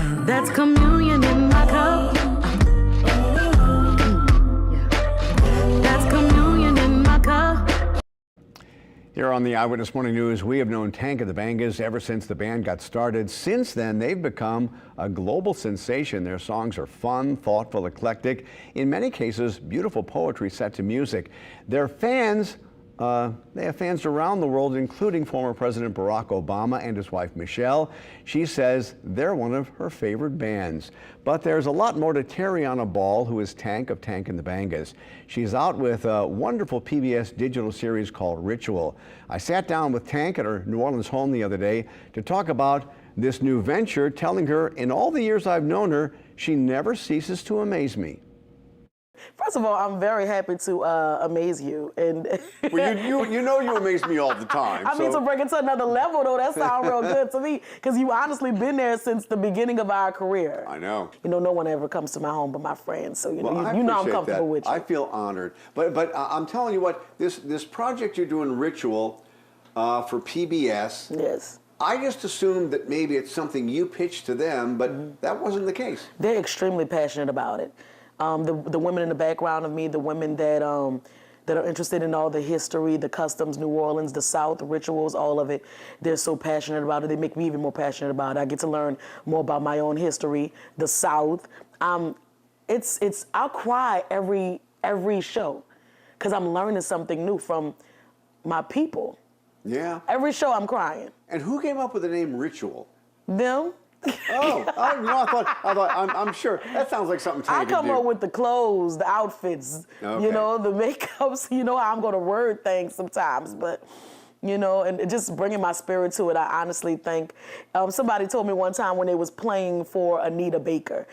That's communion in my cup. That's communion in my cup. Here on the Eyewitness Morning News, we have known Tank and the Bangas ever since the band got started. Since then, they've become a global sensation. Their songs are fun, thoughtful, eclectic. In many cases, beautiful poetry set to music. Their fans, they have fans around the world, including former President Barack Obama and his wife, Michelle. She says they're one of her favorite bands. But there's a lot more to Tariana Ball, who is Tank of Tank and the Bangas. She's out with a wonderful PBS digital series called Ritual. I sat down with Tank at her New Orleans home the other day to talk about this new venture, telling her in all the years I've known her, she never ceases to amaze me. First of all, I'm very happy to amaze you. And well, you know you amaze me all the time. I mean, to bring it to another level, though, that sounds real good to me, because you've honestly been there since the beginning of our career. I know. You know, no one ever comes to my home but my friends, so you know, Well, you know I'm comfortable with you. I feel honored. But I'm telling you what, this project you're doing, Ritual, for PBS. Yes. I just assumed that maybe it's something you pitched to them, but that wasn't the case. They're extremely passionate about it. The women in the background of me, the women that are interested in all the history, the customs, New Orleans, the South, the rituals, all of it, they're so passionate about it. They make me even more passionate about it. I get to learn more about my own history, the South. I'll cry every show because I'm learning something new from my people. Yeah. Every show I'm crying. And who came up with the name Ritual? Them. Oh, I thought, I'm sure. That sounds like something Tank I come could do. up with the clothes, the outfits, Okay. you know, the makeups. You know how I'm going to word things sometimes, but, you know, and just bringing my spirit to it, I honestly think. Somebody told me one time when they was playing for Anita Baker,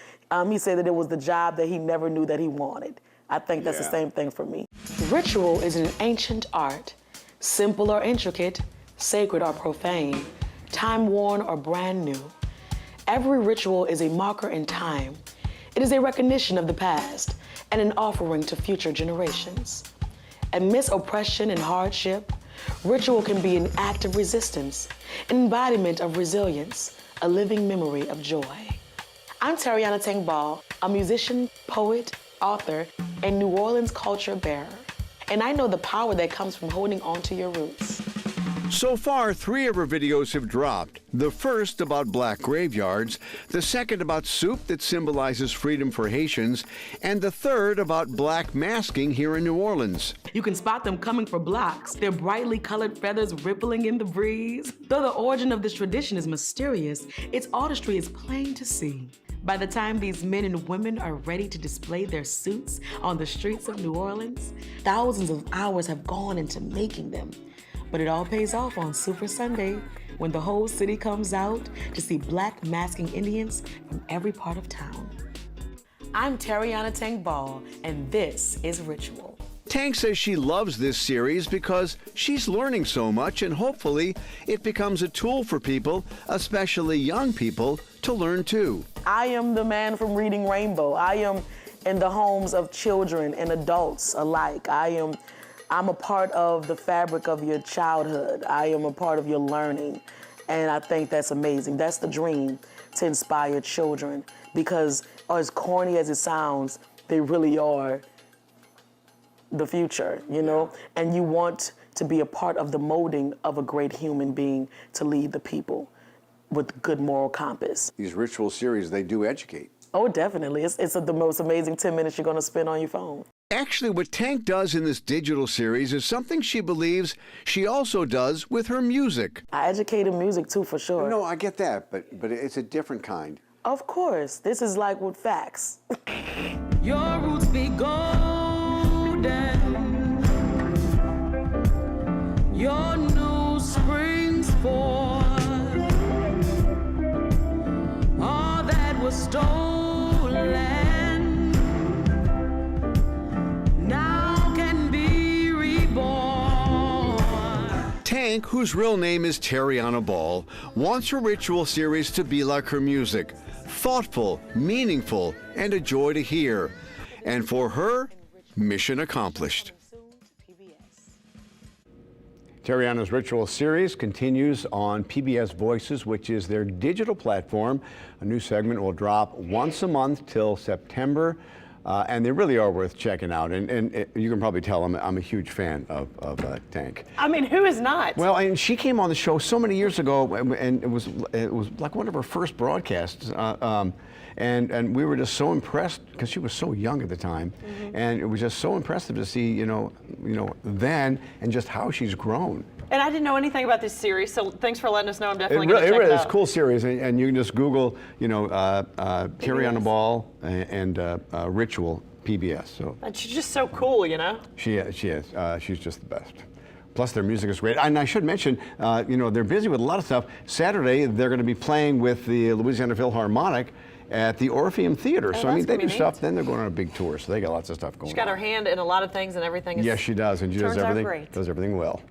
he said that it was the job that he never knew that he wanted. I think that's the same thing for me. Ritual is an ancient art, simple or intricate, sacred or profane, time-worn or brand new. Every ritual is a marker in time. It is a recognition of the past and an offering to future generations. Amidst oppression and hardship, ritual can be an act of resistance, an embodiment of resilience, a living memory of joy. I'm Tariana Tank Ball, a musician, poet, author, and New Orleans culture bearer. And I know the power that comes from holding on to your roots. So far, 3 of her videos have dropped. The first about black graveyards, the second about soup that symbolizes freedom for Haitians, and the third about black masking here in New Orleans. You can spot them coming for blocks, their brightly colored feathers rippling in the breeze. Though the origin of this tradition is mysterious, its artistry is plain to see. By the time these men and women are ready to display their suits on the streets of New Orleans, thousands of hours have gone into making them. But it all pays off on Super Sunday when the whole city comes out to see black masking Indians from every part of town. I'm Tariana Tank Ball, and this is Ritual. Tank says she loves this series because she's learning so much, and hopefully it becomes a tool for people, especially young people, to learn too. I am the man from Reading Rainbow. I am in the homes of children and adults alike. I'm a part of the fabric of your childhood. I am a part of your learning. And I think that's amazing. That's the dream, to inspire children. Because as corny as it sounds, they really are the future, you know? And you want to be a part of the molding of a great human being to lead the people with good moral compass. These Ritual series, they do educate. Oh, definitely. It's the most amazing 10 minutes you're going to spend on your phone. Actually, what Tank does in this digital series is something she believes she also does with her music. I educate in music too, for sure. No, I get that, but it's a different kind. Of course. This is like with facts. Your roots be golden. Your new springs forth. All that was stolen Tank, whose real name is Tariana Ball, wants her Ritual series to be like her music, thoughtful, meaningful, and a joy to hear. And for her, mission accomplished. Terriana's Ritual series continues on PBS Voices, which is their digital platform. A new segment will drop once a month till September. And they really are worth checking out. And you can probably tell I'm a huge fan of Tank. I mean, who is not? Well, and she came on the show so many years ago, and it was like one of her first broadcasts. And we were just so impressed because she was so young at the time, and it was just so impressive to see, then and just how she's grown. And I didn't know anything about this series, so thanks for letting us know. I'm definitely going to check it out. It's a cool series, and you can just Google, Terriana Ball and Ritual PBS. So. And she's just so cool, She is. She's just the best. Plus, their music is great. And I should mention, they're busy with a lot of stuff. Saturday, they're going to be playing with the Louisiana Philharmonic at the Orpheum Theater. So, I mean, they do stuff, then they're going on a big tour. So they got lots of stuff going on. She's got her hand in a lot of things and everything. Yes, she does. And she does everything well.